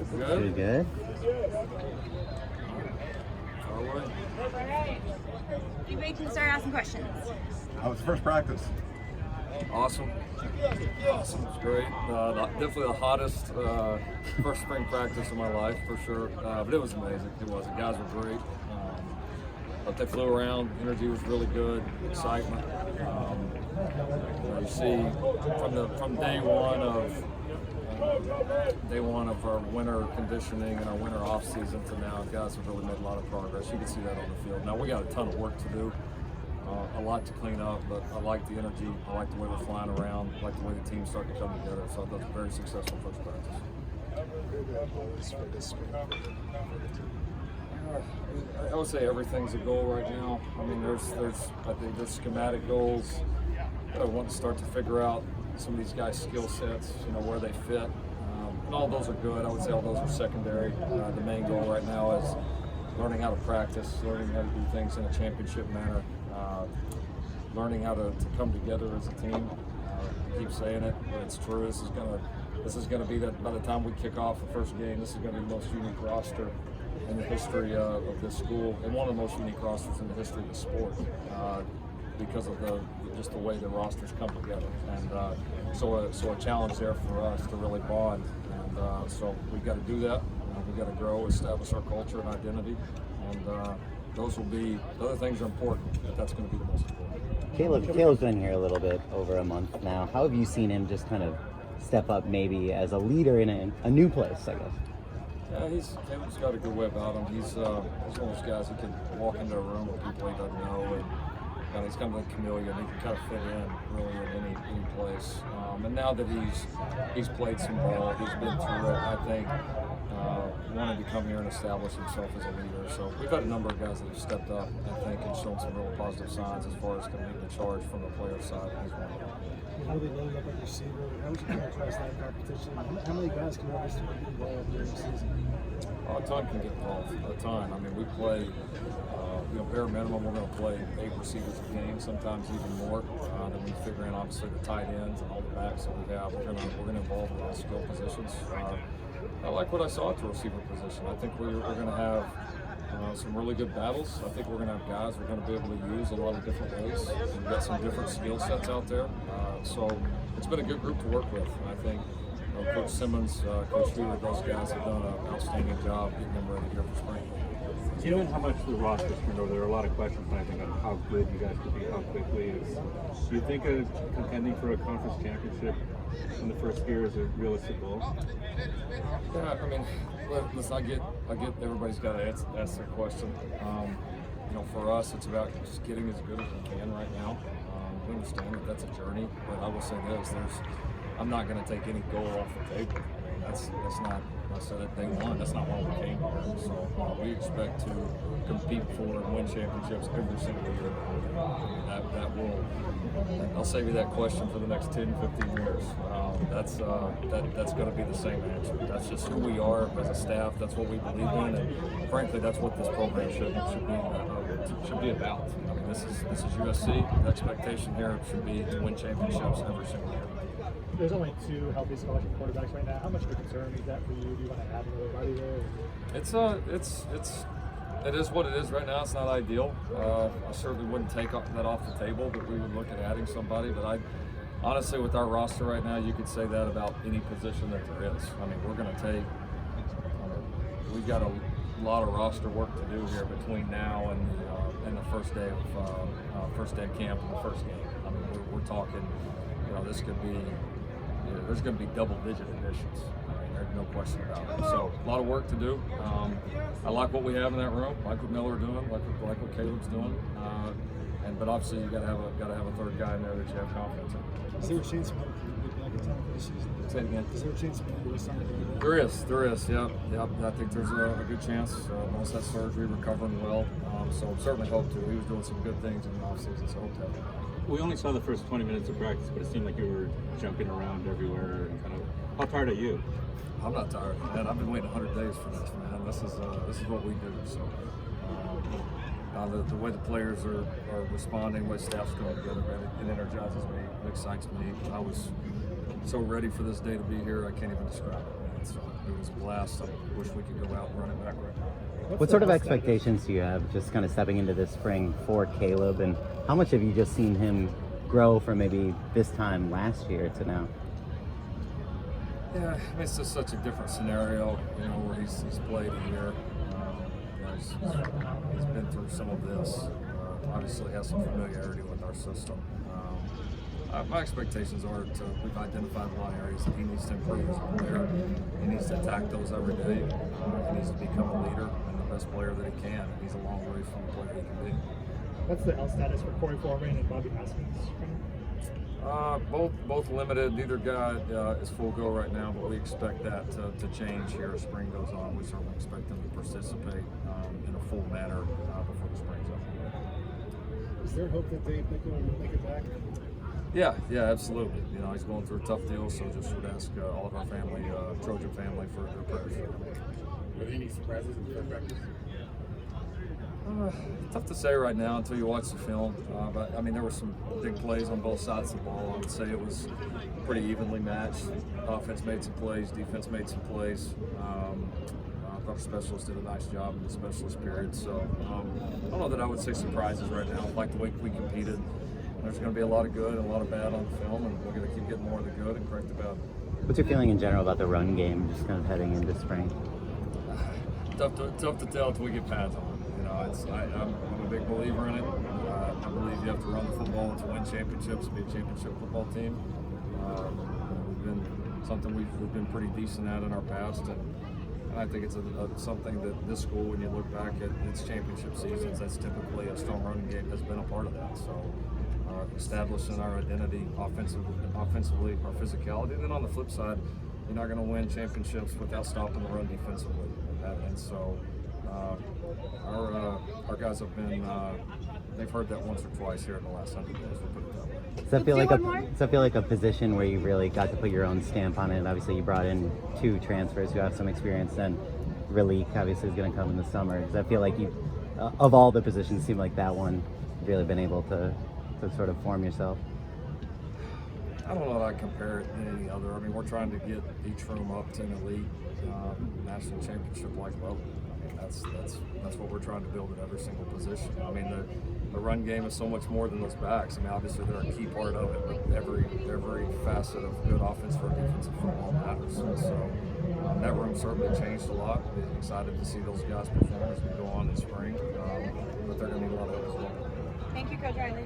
Good. Good. Anybody can start asking questions. How was the first practice? Awesome. Awesome. It's great. Definitely the hottest first spring practice of my life, for sure. But it was amazing. It was. The guys were great. But they flew around. Energy was really good. Excitement. You see from day one of our winter conditioning and our winter off season to now, guys have really made a lot of progress. You can see that on the field. Now we got a ton of work to do. A lot to clean up, but I like the energy. I like the way we're flying around. I like the way the team's starting to come together. So I thought it was a very successful first practice. I would say everything's a goal right now. I mean, I think there's schematic goals. I want to start to figure out some of these guys' skill sets, where they fit. And all those are good. I would say all those are secondary. The main goal right now is learning how to practice, learning how to do things in a championship manner, learning how to come together as a team. I keep saying it, but it's true. This is gonna be that by the time we kick off the first game, this is gonna be the most unique roster in the history of this school, and one of the most unique rosters in the history of the sport, because of just the way the rosters come together. And so a challenge there for us to really bond. And so we've got to do that. We've got to grow, establish our culture and identity. And those will be, the other things are important, but that's going to be the most important. Caleb's been here a little bit over a month now. How have you seen him just kind of step up maybe as a leader in a new place, I guess? Yeah, Caleb's got a good way about him. He's one of those guys who can walk into a room with people he doesn't know, and he's kind of a chameleon. He can kind of fit in really in any place. And now that he's played some ball, he's been through it, I think wanted to come here and establish himself as a leader. So we've had a number of guys that have stepped up, I think, and shown some real positive signs as far as to lead the charge from the player side. How do they load up at receiver? How would you characterize that competition? How many guys can obviously get involved during the season? A ton can get involved. A ton. I mean, we play, bare minimum, we're going to play 8 receivers a game, sometimes even more. Then we figure in obviously the tight ends and all the backs that we have. We're going to involve in all skill positions. I like what I saw at the receiver position. I think we're going to have some really good battles. I think we're going to have guys we're going to be able to use a lot of different ways. We've got some different skill sets out there. So it's been a good group to work with. And I think Coach Simmons, Coach Wheeler, those guys have done an outstanding job getting them ready here for spring. Given how much the roster's turned over, there are a lot of questions, I think, on how good you guys could be, how quickly. Do you think contending for a conference championship in the first year is a realistic goal? Yeah, I mean, listen, I get everybody's got to ask their question. For us, it's about just getting as good as we can right now. We understand that that's a journey, but I will say this: I'm not going to take any goal off the table. I mean, that's not. I said it day one. That's not why we came here. So we expect to compete for and win championships every single year. That will. I'll save you that question for the next 10, 15 years. That's going to be the same answer. That's just who we are as a staff. That's what we believe in, and frankly, that's what this program should be about. I mean, this is USC. The expectation here should be to win championships every single year. There's only 2 healthy scholarship quarterbacks right now. How much of a concern is that for you? Do you want to add another there? It is what it is right now. It's not ideal. I certainly wouldn't take that off the table, but we would look at adding somebody. But honestly, with our roster right now, you could say that about any position that there is. I mean, we're going to take. We've got a lot of roster work to do here between now and the first day of camp and the first game. I mean, we're talking. This could be. There's going to be double-digit additions. I mean, there's no question about it. So a lot of work to do. I like what we have in that room. Like what Miller doing. Like what Caleb's doing. But obviously you got to have a third guy in there that you have confidence in. Is there a chance for like a time for the season? Say it again. Is there a chance for him to sign? There is. Yep. I think there's a good chance. Once that surgery, recovering well. So certainly hope to. He was doing some good things in the offseason, so hope to. We only saw the first 20 minutes of practice, but it seemed like you were jumping around everywhere. And kind of, how tired are you? I'm not tired, man. I've been waiting 100 days for this, man. This is what we do. So the way the players are responding, the way staff's coming together, it energizes me, it excites me. I was so ready for this day to be here. I can't even describe it. So it was a blast. I wish we could go out and run it back right now. What sort of expectations do you have just kind of stepping into this spring for Caleb, and how much have you just seen him grow from maybe this time last year to now? Yeah, it's just such a different scenario, where he's played a year. He's been through some of this. Obviously has some familiarity with our system. My expectations are we've identified a lot of areas that he needs to improve as a player. He needs to attack those every day. He needs to become a leader and the best player that he can. And he's a long way from the player he can be. What's the L status for Corey Foreman and Bobby Haskins? Both limited. Neither guy is full go right now, but we expect that to change here as spring goes on. We certainly expect them to participate in a full manner before the spring's up. Is there hope that Dave Nickel will make it back? Yeah, absolutely. He's going through a tough deal, so just would ask all of our family, Trojan family, for their prayers. Were there any surprises in the first practice? Tough to say right now until you watch the film. But I mean, there were some big plays on both sides of the ball. I would say it was pretty evenly matched. Offense made some plays, defense made some plays. I thought our specialists did a nice job in the specialist period. So I don't know that I would say surprises right now. I like the way we competed. There's going to be a lot of good and a lot of bad on the film, and we're going to keep getting more of the good and correct the bad. What's your feeling in general about the run game, just kind of heading into spring? Tough to tell until we get pads on. I'm a big believer in it. I believe you have to run the football to win championships, be a championship football team. We've been something we've been pretty decent at in our past, and I think it's something that this school, when you look back at its championship seasons, that's typically a strong running game has been a part of that. So establishing our identity offensively, our physicality. And then on the flip side, you're not going to win championships without stopping the run defensively. And so our guys have been, they've heard that once or twice here in the last 100 days, we'll put it that way. Does that feel like a position where you really got to put your own stamp on it? Obviously, you brought in 2 transfers who have some experience, and Ralik obviously is going to come in the summer. Does that feel like you, of all the positions, seem like that one you've really been able to sort of form yourself? I don't know that I compare it to any other. I mean, we're trying to get each room up to an elite national championship-like level. I mean, that's what we're trying to build at every single position. I mean, the run game is so much more than those backs. I mean, obviously they're a key part of it, but every facet of good offense for defensive football matters. And so that room certainly changed a lot. We're excited to see those guys perform as we go on in spring, but they're going to need a lot of help as well. Thank you, Coach Riley.